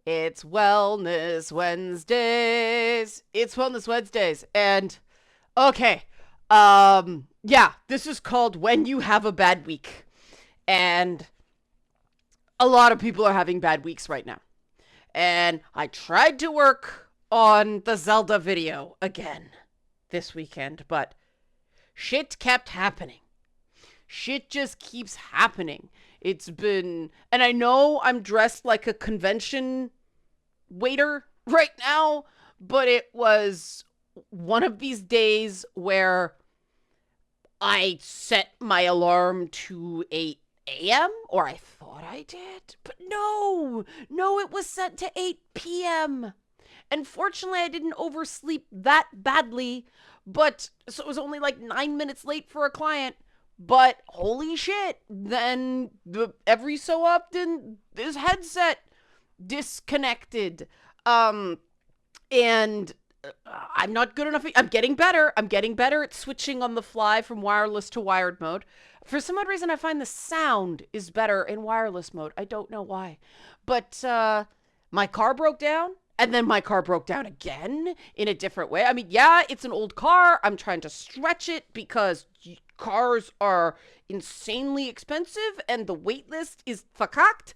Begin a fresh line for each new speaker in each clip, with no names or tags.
It's Wellness Wednesdays. It's Wellness Wednesdays. And okay. Yeah, this is called When You Have a Bad Week. And a lot of people are having bad weeks right now. And I tried to work on the Zelda video again this weekend, but shit kept happening. Shit just keeps happening. It's been, and I know I'm dressed like a convention waiter right now, but it was one of these days where I set my alarm to 8 a.m., or I thought I did, but no, it was set to 8 p.m. And fortunately, I didn't oversleep that badly, but so it was only like 9 minutes late for a client. But holy shit, then every so often, this headset disconnected. Um, and I'm not good enough. I'm getting better. I'm getting better at switching on the fly from wireless to wired mode. For some odd reason, I find the sound is better in wireless mode. I don't know why. But my car broke down. And then my car broke down again in a different way. I mean, yeah, it's an old car. I'm trying to stretch it because cars are insanely expensive and the wait list is verkackt.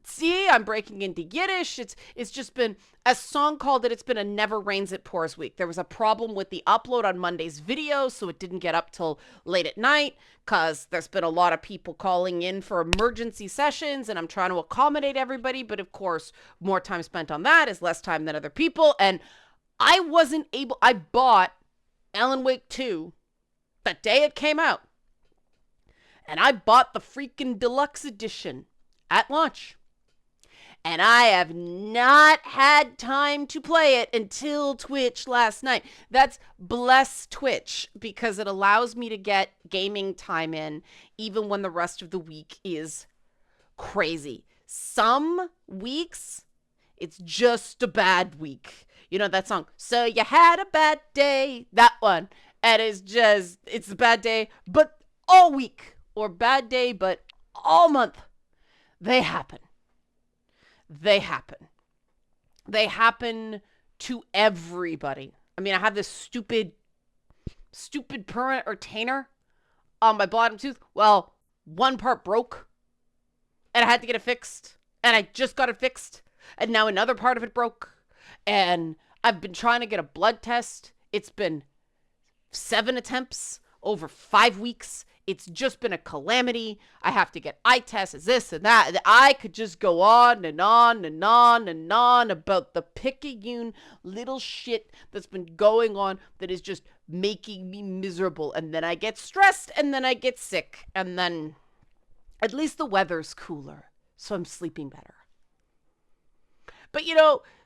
See, I'm breaking into Yiddish. It's just been, as Song called it, it's been a never rains it pours week. There was a problem with the upload on Monday's video, so it didn't get up till late at night because there's been a lot of people calling in for emergency sessions and I'm trying to accommodate everybody. But of course, more time spent on that is less time than other people. And I bought Alan Wake 2 the day it came out. And I bought the freaking deluxe edition at launch. And I have not had time to play it until Twitch last night. That's bless Twitch because it allows me to get gaming time in even when the rest of the week is crazy. Some weeks, it's just a bad week. You know that song, So You Had a Bad Day, that one. And it's a bad day, but all week, or bad day, but all month, they happen. They happen. They happen to everybody. I mean, I have this stupid permanent retainer on my bottom tooth. Well, one part broke, and I had to get it fixed, and I just got it fixed, and now another part of it broke, and I've been trying to get a blood test. It's been 7 attempts over 5 weeks. It's just been a calamity. I have to get eye tests, this and that. I could just go on and on and on and on about the picayune little shit that's been going on that is just making me miserable. And then I get stressed and then I get sick. And then at least the weather's cooler, so I'm sleeping better. But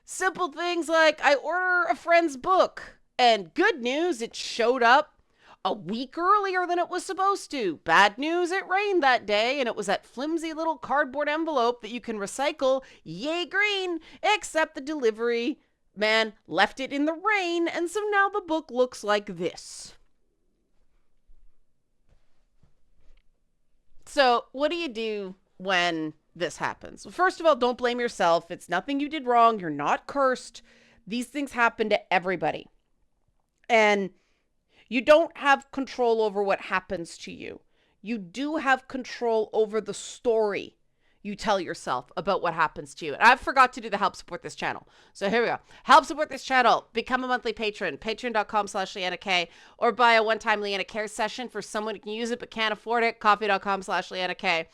simple things like I order a friend's book. And good news, it showed up a week earlier than it was supposed to. Bad news, it rained that day, and it was that flimsy little cardboard envelope that you can recycle. Yay, green! Except the delivery man left it in the rain, and so now the book looks like this. So, what do you do when this happens? Well, first of all, don't blame yourself. It's nothing you did wrong. You're not cursed. These things happen to everybody. And you don't have control over what happens to you. You do have control over the story you tell yourself about what happens to you. And I forgot to do the help support this channel. So here we go. Help support this channel. Become a monthly patron. Patreon.com/Leanna K. Or buy a one-time Leanna Care session for someone who can use it but can't afford it. Coffee.com/Leanna K.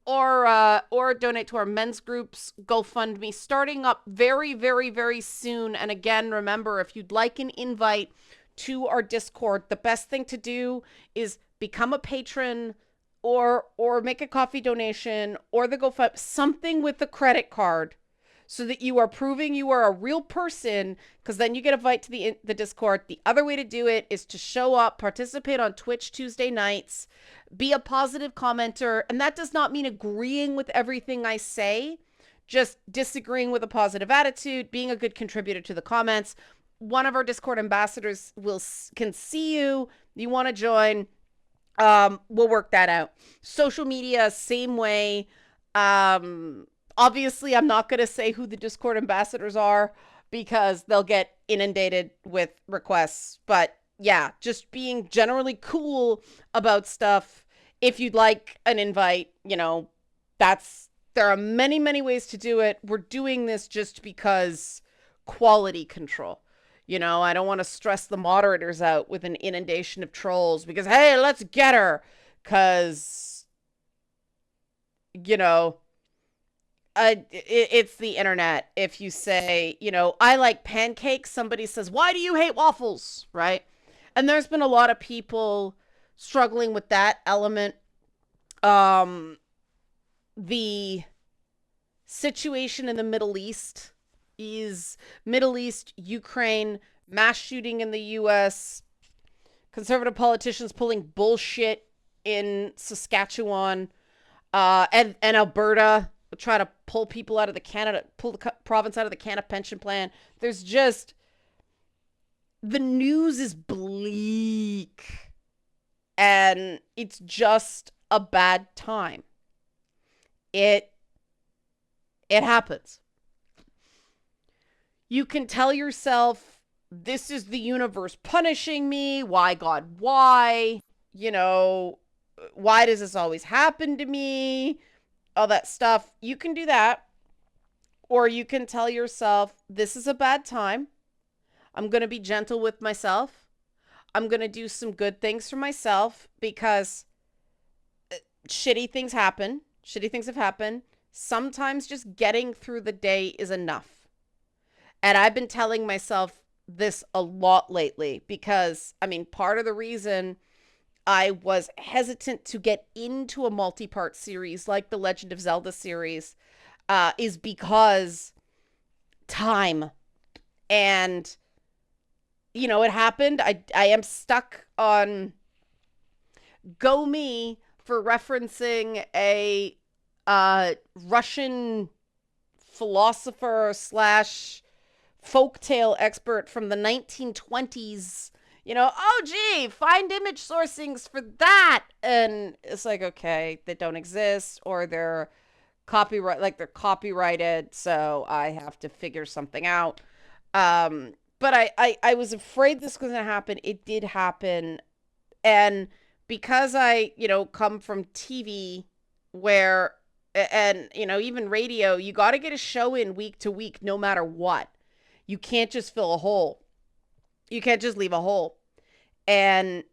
Or donate to our men's groups GoFundMe starting up very, very, very soon. And again, remember, if you'd like an invite to our Discord, the best thing to do is become a patron or make a coffee donation or the GoFundMe, something with the credit card so that you are proving you are a real person, because then you get a invite to the Discord. The other way to do it is to show up, participate on Twitch Tuesday nights, be a positive commenter. And that does not mean agreeing with everything I say, just disagreeing with a positive attitude, being a good contributor to the comments. One of our Discord ambassadors can see you. You want to join, we'll work that out. Social media, same way. On Obviously, I'm not going to say who the Discord ambassadors are because they'll get inundated with requests. But yeah, just being generally cool about stuff. If you'd like an invite, there are many, many ways to do it. We're doing this just because quality control. I don't want to stress the moderators out with an inundation of trolls because, hey, let's get her. Because, you know, it's the internet. If you say, I like pancakes, somebody says, why do you hate waffles? Right? And there's been a lot of people struggling with that element. The situation in the Middle East is Middle East, Ukraine, mass shooting in the US, conservative politicians pulling bullshit in Saskatchewan, and Alberta try to pull the province out of the Canada pension plan. There's just, the news is bleak and it's just a bad time. It happens. You can tell yourself, this is the universe punishing me. Why, God, why? Why does this always happen to me? All that stuff. You can do that. Or you can tell yourself, this is a bad time. I'm going to be gentle with myself. I'm going to do some good things for myself because shitty things happen. Shitty things have happened. Sometimes just getting through the day is enough. And I've been telling myself this a lot lately because, part of the reason I was hesitant to get into a multi-part series like the Legend of Zelda series is because time. And, it happened. I am stuck on Go Me for referencing a Russian philosopher / folktale expert from the 1920s. Find image sourcings for that. And it's like, okay, they don't exist, or they're copyrighted, so I have to figure something out. But I was afraid this was going to happen. It did happen. And because I, come from TV where, and, even radio, you got to get a show in week to week, no matter what. You can't just fill a hole. You can't just leave a hole. But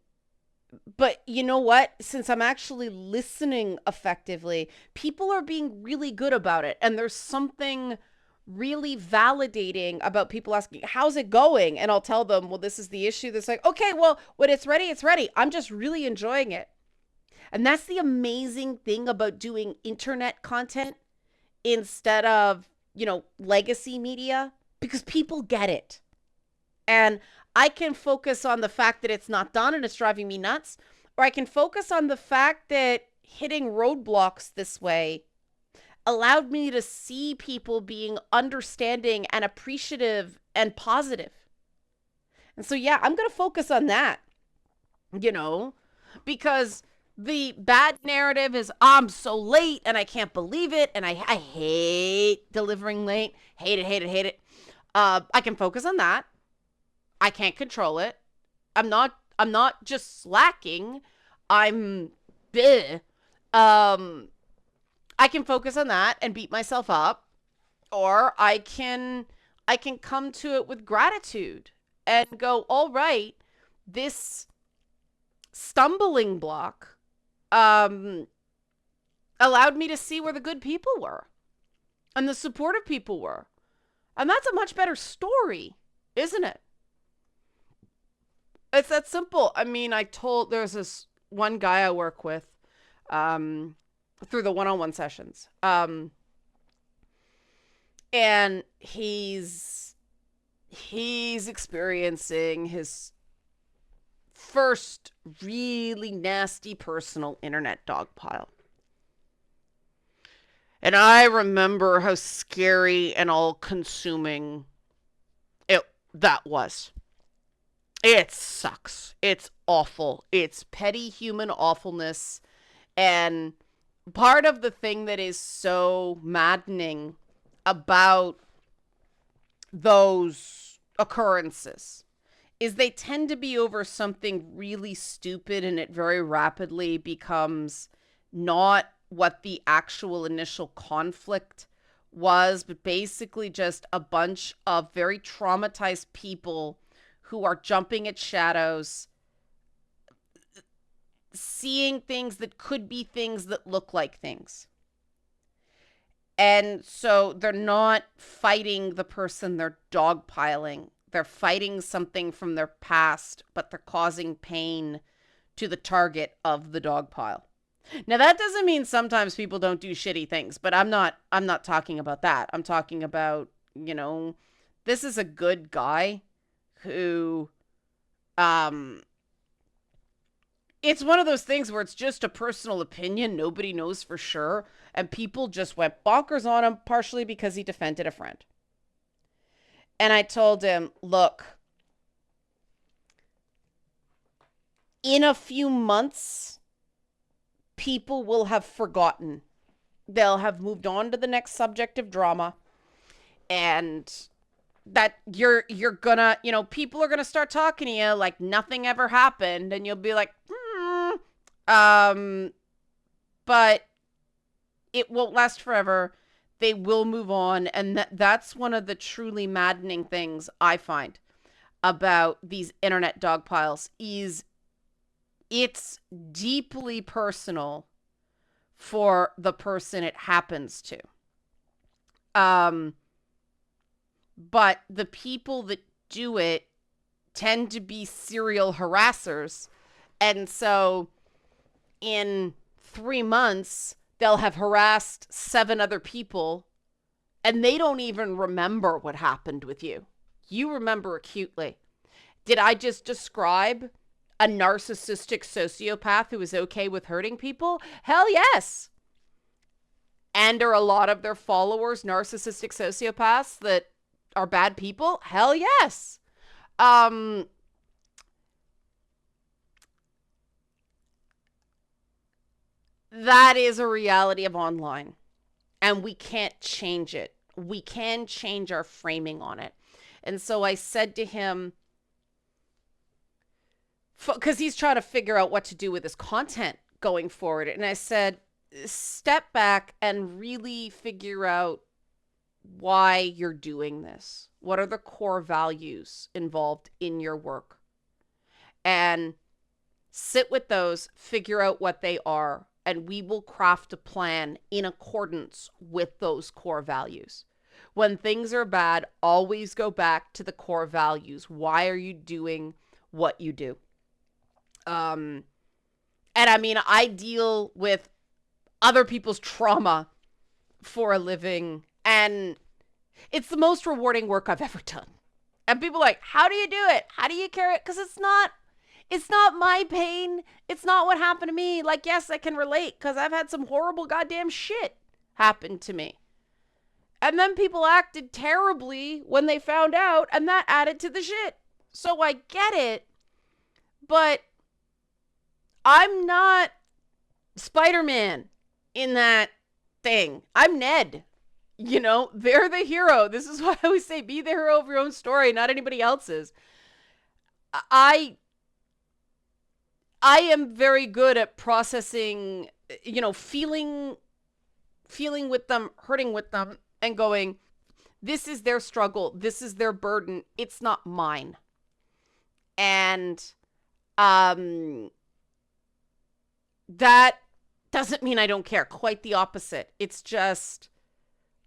you know what? Since I'm actually listening effectively, people are being really good about it. And there's something really validating about people asking, how's it going? And I'll tell them, well, this is the issue. That's like, okay, well, when it's ready, it's ready. I'm just really enjoying it. And that's the amazing thing about doing internet content instead of, legacy media, because people get it. And I can focus on the fact that it's not done and it's driving me nuts, or I can focus on the fact that hitting roadblocks this way allowed me to see people being understanding and appreciative and positive. And so, yeah, I'm going to focus on that, because the bad narrative is, I'm so late and I can't believe it. And I hate delivering late. Hate it. I can focus on that. I can't control it. I'm not just slacking. I'm bleh. I can focus on that and beat myself up, or I can come to it with gratitude and go, all right, this stumbling block allowed me to see where the good people were and the supportive people were. And that's a much better story, isn't it? It's that simple. There's this one guy I work with through the one-on-one sessions. And he's experiencing his first really nasty personal internet dogpile. And I remember how scary and all-consuming that was. It sucks. It's awful. It's petty human awfulness. And part of the thing that is so maddening about those occurrences is they tend to be over something really stupid, and it very rapidly becomes not what the actual initial conflict was, but basically just a bunch of very traumatized people who are jumping at shadows, seeing things that could be things that look like things. And so they're not fighting the person they're dogpiling. They're fighting something from their past, but they're causing pain to the target of the dog pile. Now that doesn't mean sometimes people don't do shitty things, but I'm not talking about that. I'm talking about, this is a good guy who um it's one of those things where it's just a personal opinion, nobody knows for sure, and people just went bonkers on him partially because he defended a friend. And I told him, "Look, in a few months people will have forgotten. They'll have moved on to the next subject of drama, and that you're gonna, people are gonna start talking to you like nothing ever happened, and you'll be like, um but it won't last forever. They will move on." And that's one of the truly maddening things I find about these internet dog piles is it's deeply personal for the person it happens to. Um, but the people that do it tend to be serial harassers. And so in 3 months, they'll have harassed 7 other people and they don't even remember what happened with you. You remember acutely. Did I just describe a narcissistic sociopath who is okay with hurting people? Hell yes. And are a lot of their followers narcissistic sociopaths that are bad people? Hell yes. Um, that is a reality of online, and we can't change it. We can change our framing on it. And so I said to him, because he's trying to figure out what to do with his content going forward. And I said, step back and really figure out why you're doing this. What are the core values involved in your work? And sit with those, figure out what they are, and we will craft a plan in accordance with those core values. When things are bad, always go back to the core values. Why are you doing what you do? And I mean, I deal with other people's trauma for a living, and it's the most rewarding work I've ever done. And people are like, how do you do it? How do you carry it? Because it's not my pain. It's not what happened to me. Like, yes, I can relate because I've had some horrible goddamn shit happen to me. And then people acted terribly when they found out, and that added to the shit. So I get it, but I'm not Spider-Man in that thing. I'm Ned. They're the hero. This is why I always say be the hero of your own story, not anybody else's. I am very good at processing, feeling with them, hurting with them, and going, this is their struggle. This is their burden. It's not mine. And that doesn't mean I don't care. Quite the opposite. It's just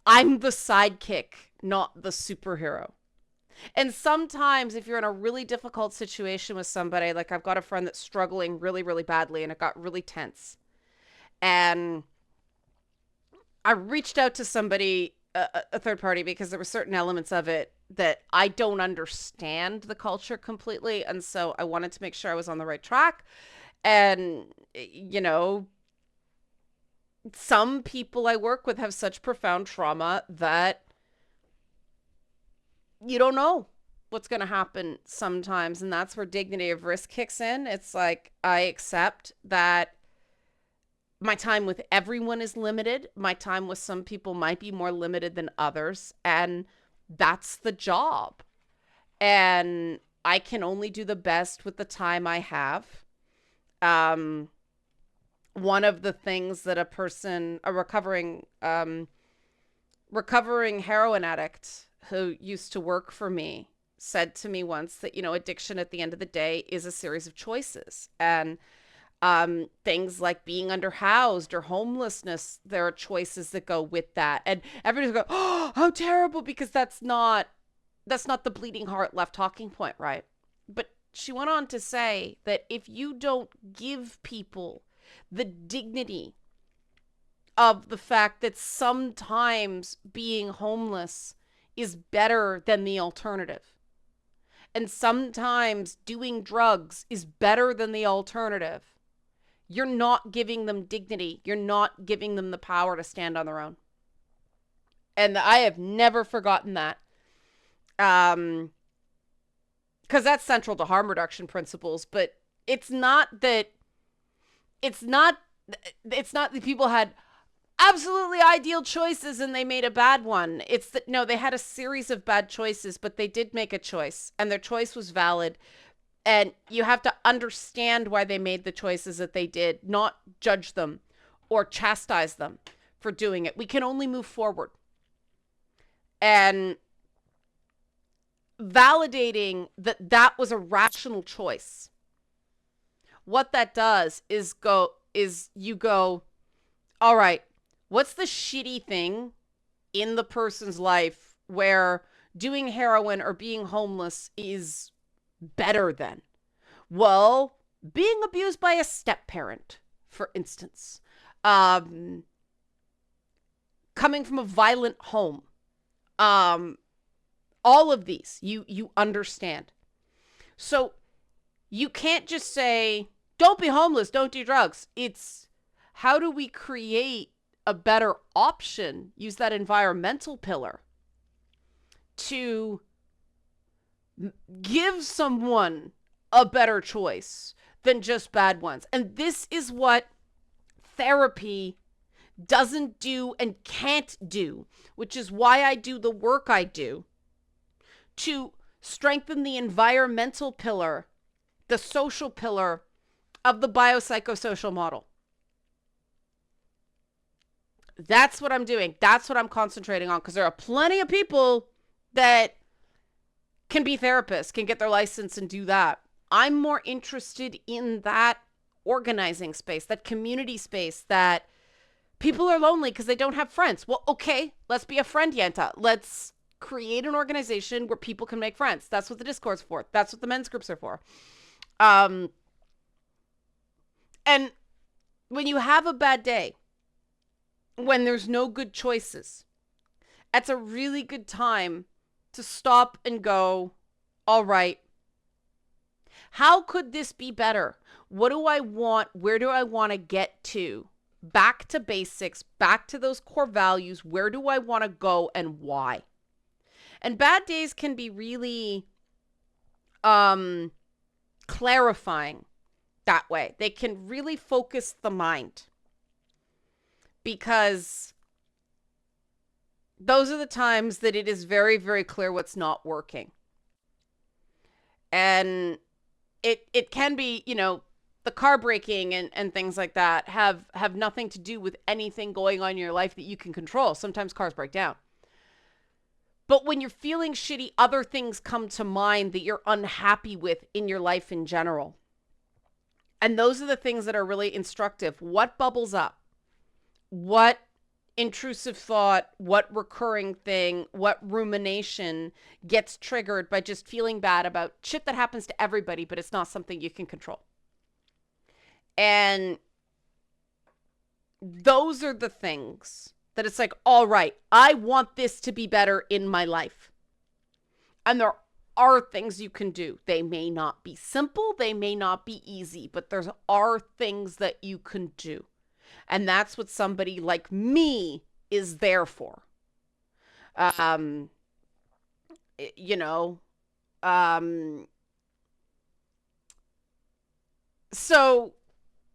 I'm the sidekick, not the superhero. And sometimes if you're in a really difficult situation with somebody, like I've got a friend that's struggling really, really badly and it got really tense. And I reached out to somebody, a third party, because there were certain elements of it that I don't understand the culture completely. And so I wanted to make sure I was on the right track. And, some people I work with have such profound trauma that you don't know what's going to happen sometimes. And that's where dignity of risk kicks in. It's like, I accept that my time with everyone is limited. My time with some people might be more limited than others. And that's the job. And I can only do the best with the time I have. Um, One of the things that a recovering heroin addict who used to work for me said to me once that, addiction at the end of the day is a series of choices. And things like being underhoused or homelessness, there are choices that go with that. And everybody's going, oh, how terrible, because that's not the bleeding heart left talking point, right? But she went on to say that if you don't give people the dignity of the fact that sometimes being homeless is better than the alternative, and sometimes doing drugs is better than the alternative, you're not giving them dignity. You're not giving them the power to stand on their own. And I have never forgotten that. Because that's central to harm reduction principles, but it's not that the people had absolutely ideal choices and they made a bad one. It's that, no, they had a series of bad choices, but they did make a choice and their choice was valid. And you have to understand why they made the choices that they did, not judge them or chastise them for doing it. We can only move forward. And validating that was a rational choice. What that does is you go, all right, what's the shitty thing in the person's life where doing heroin or being homeless is better than? Well, being abused by a step parent, for instance, coming from a violent home, all of these you understand. So you can't just say, don't be homeless, don't do drugs. It's how do we create a better option, use that environmental pillar to give someone a better choice than just bad ones. And this is what therapy doesn't do and can't do, which is why I do the work I do to strengthen the environmental pillar, the social pillar of the biopsychosocial model. That's what I'm doing. That's what I'm concentrating on, because there are plenty of people that can be therapists, can get their license and do that. I'm more interested in that organizing space, that community space, that people are lonely because they don't have friends. Well, okay, let's be a friend, Yenta. Let's create an organization where people can make friends. That's what the Discord's for. That's what the men's groups are for. And when you have a bad day, when there's no good choices, that's a really good time to stop and go, all right, how could this be better? What do I want? Where do I want to get to? Back to basics, back to those core values. Where do I want to go and why? And bad days can be really clarifying that way. They can really focus the mind, because those are the times that it is very, very clear what's not working. And it can be, the car braking and things like that have nothing to do with anything going on in your life that you can control. Sometimes cars break down. But when you're feeling shitty, other things come to mind that you're unhappy with in your life in general. And those are the things that are really instructive. What bubbles up? What intrusive thought, what recurring thing, what rumination gets triggered by just feeling bad about shit that happens to everybody, but it's not something you can control. And those are the things that it's like, all right, I want this to be better in my life. And there are things you can do. They may not be simple, they may not be easy, but there are things that you can do. And that's what somebody like me is there for. So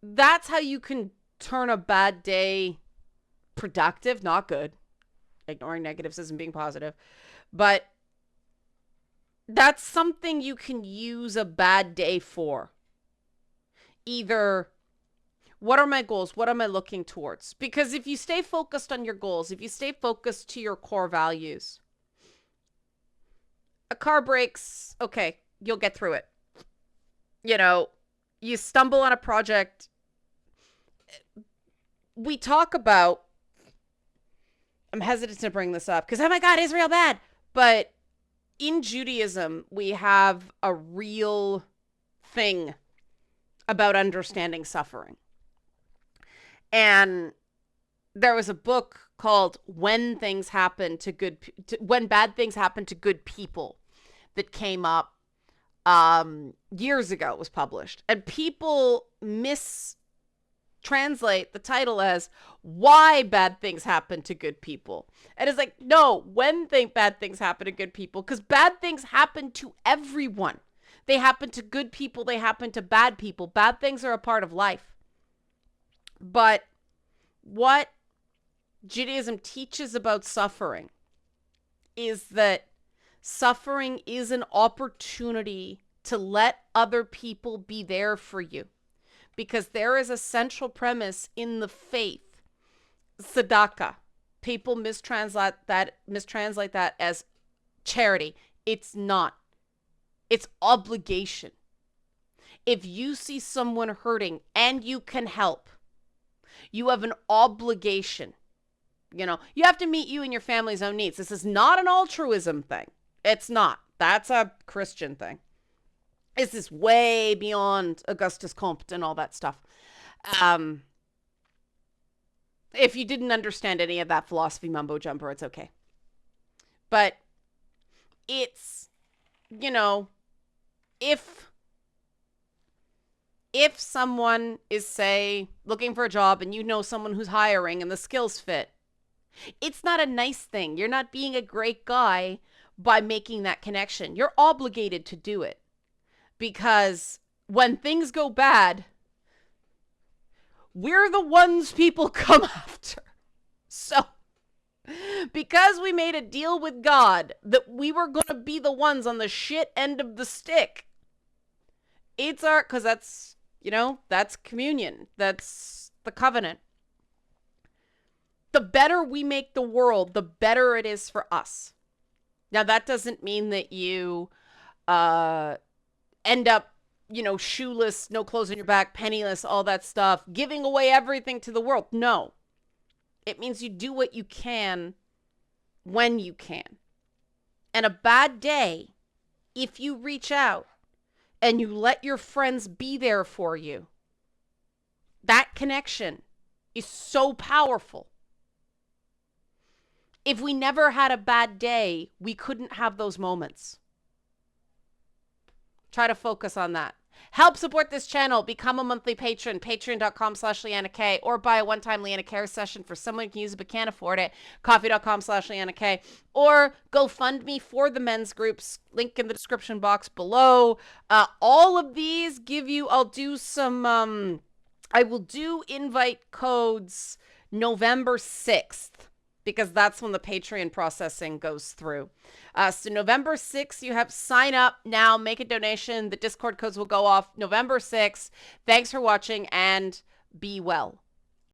that's how you can turn a bad day productive, not good. Ignoring negatives isn't being positive. But that's something you can use a bad day for. Either, what are my goals? What am I looking towards? Because if you stay focused on your goals, if you stay focused to your core values, a car breaks, okay, you'll get through it. You know, you stumble on a project. We talk about, I'm hesitant to bring this up because, oh my God, Israel bad. But in Judaism, we have a real thing about understanding suffering. And there was a book called When Things Happen to When Bad Things Happen to Good People that came up years ago. It was published. And people translate the title as Why Bad Things Happen to Good People. And it's like, no, when bad things happen to good people, because bad things happen to everyone. They happen to good people. They happen to bad people. Bad things are a part of life. But what Judaism teaches about suffering is that suffering is an opportunity to let other people be there for you. Because there is a central premise in the faith, tzedakah. People mistranslate that as charity. It's not. It's obligation. If you see someone hurting and you can help, you have an obligation. You know, you have to meet you and your family's own needs. This is not an altruism thing. It's not. That's a Christian thing. This is way beyond Augustus Comte and all that stuff. If you didn't understand any of that philosophy mumbo jumper, it's okay. But it's, you know, if someone is, say, looking for a job and you know someone who's hiring and the skills fit, it's not a nice thing. You're not being a great guy by making that connection. You're obligated to do it. Because when things go bad, we're the ones people come after. So, because we made a deal with God that we were going to be the ones on the shit end of the stick, it's because that's, you know, that's communion. That's the covenant. The better we make the world, the better it is for us. Now, that doesn't mean that you, end up, you know, shoeless, no clothes on your back, penniless, all that stuff, giving away everything to the world. No. It means you do what you can when you can. And a bad day, if you reach out and you let your friends be there for you, that connection is so powerful. If we never had a bad day, we couldn't have those moments. Try to focus on that. Help support this channel. Become a monthly patron. Patreon.com/Leanna K. Or buy a one-time Leanna Care session for someone who can use it but can't afford it. Coffee.com/Leanna K. Or GoFundMe for the men's groups. Link in the description box below. All of these give you, I'll do some, I will do invite codes November 6th. Because that's when the Patreon processing goes through. So November 6th, you have sign up now, make a donation. The Discord codes will go off November 6th. Thanks for watching and be well.